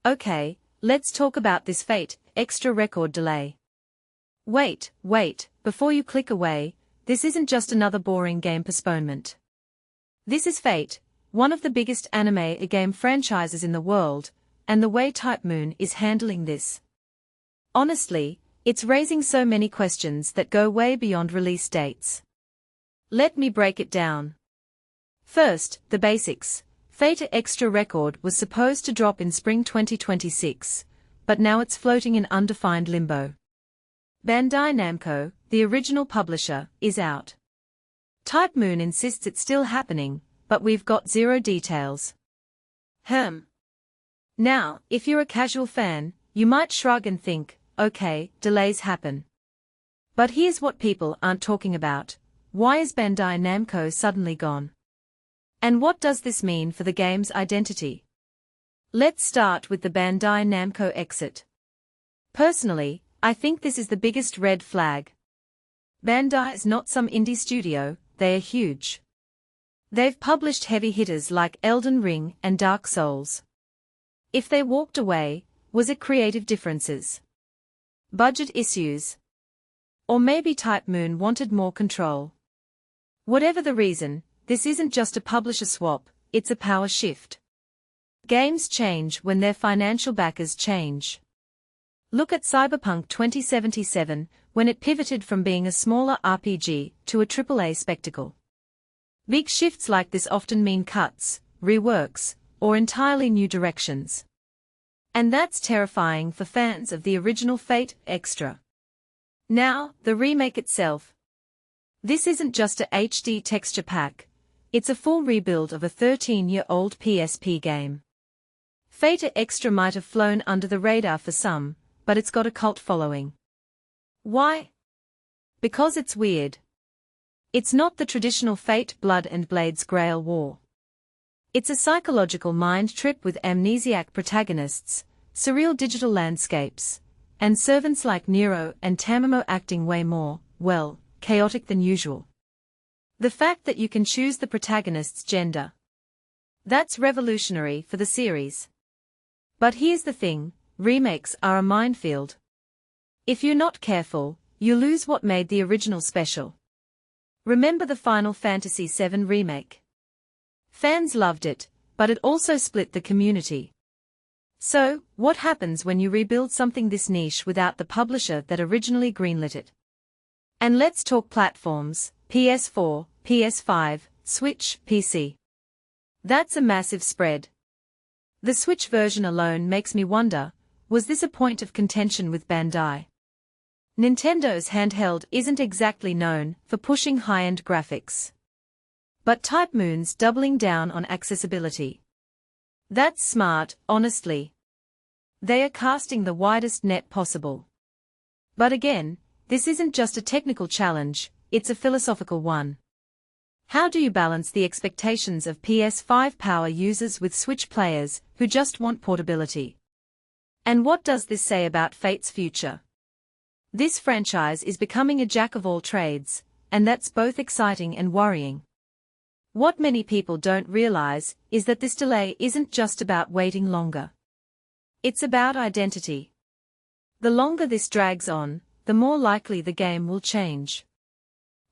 Okay, let's talk about this Fate extra record delay. Wait, before you click away, this isn't just another boring game postponement. This is Fate, one of the biggest anime game franchises in the world, and the way Type Moon is handling this. Honestly, it's raising so many questions that go way beyond release dates. Let me break it down. First, the basics. Fate Extra Record was supposed to drop in spring 2026, but now it's floating in undefined limbo. Bandai Namco, the original publisher, is out. Type Moon insists it's still happening, but we've got zero details. Now, if you're a casual fan, you might shrug and think, okay, delays happen. But here's what people aren't talking about. Why is Bandai Namco suddenly gone? And what does this mean for the game's identity? Let's start with the Bandai Namco exit. Personally, I think this is the biggest red flag. Bandai is not some indie studio, they are huge. They've published heavy hitters like Elden Ring and Dark Souls. If they walked away, was it creative differences? Budget issues? Or maybe Type Moon wanted more control? Whatever the reason, this isn't just a publisher swap, it's a power shift. Games change when their financial backers change. Look at Cyberpunk 2077, when it pivoted from being a smaller RPG to a AAA spectacle. Big shifts like this often mean cuts, reworks, or entirely new directions. And that's terrifying for fans of the original Fate Extra. Now, the remake itself. This isn't just a HD texture pack, it's a full rebuild of a 13-year-old PSP game. Fate Extra might have flown under the radar for some, but it's got a cult following. Why? Because it's weird. It's not the traditional Fate Blood and Blades Grail War. It's a psychological mind trip with amnesiac protagonists, surreal digital landscapes, and servants like Nero and Tamamo acting way more, well, chaotic than usual. The fact that you can choose the protagonist's gender. That's revolutionary for the series. But here's the thing, remakes are a minefield. If you're not careful, you lose what made the original special. Remember the Final Fantasy VII Remake? Fans loved it, but it also split the community. So, what happens when you rebuild something this niche without the publisher that originally greenlit it? And let's talk platforms, PS4, PS5, Switch, PC. That's a massive spread. The Switch version alone makes me wonder, was this a point of contention with Bandai? Nintendo's handheld isn't exactly known for pushing high-end graphics. But Type Moon's doubling down on accessibility. That's smart, honestly. They are casting the widest net possible. But again, this isn't just a technical challenge, it's a philosophical one. How do you balance the expectations of PS5 power users with Switch players who just want portability? And what does this say about Fate's future? This franchise is becoming a jack of all trades, and that's both exciting and worrying. What many people don't realize is that this delay isn't just about waiting longer. It's about identity. The longer this drags on, the more likely the game will change.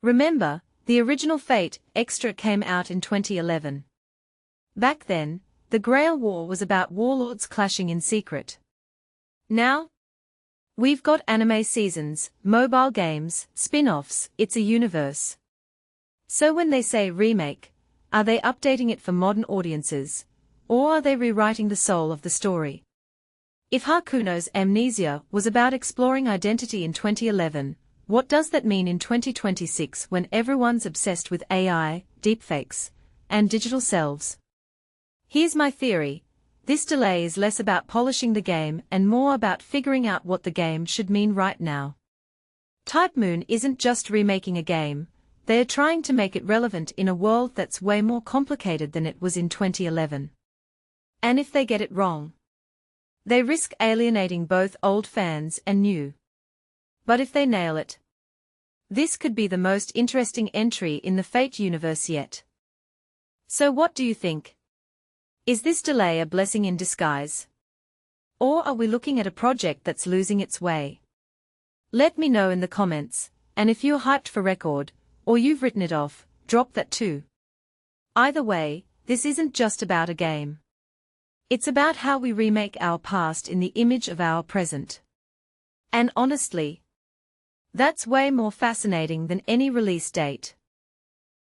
Remember, the original Fate Extra came out in 2011. Back then, the Grail War was about warlords clashing in secret. Now, we've got anime seasons, mobile games, spin-offs, it's a universe. So when they say remake, are they updating it for modern audiences, or are they rewriting the soul of the story? If Hakuno's Amnesia was about exploring identity in 2011, what does that mean in 2026 when everyone's obsessed with AI, deepfakes, and digital selves? Here's my theory. This delay is less about polishing the game and more about figuring out what the game should mean right now. Type Moon isn't just remaking a game, they are trying to make it relevant in a world that's way more complicated than it was in 2011. And if they get it wrong, they risk alienating both old fans and new. But if they nail it, this could be the most interesting entry in the Fate universe yet. So what do you think? Is this delay a blessing in disguise? Or are we looking at a project that's losing its way? Let me know in the comments, and if you're hyped for Record, or you've written it off, drop that too. Either way, this isn't just about a game. It's about how we remake our past in the image of our present. And honestly, that's way more fascinating than any release date.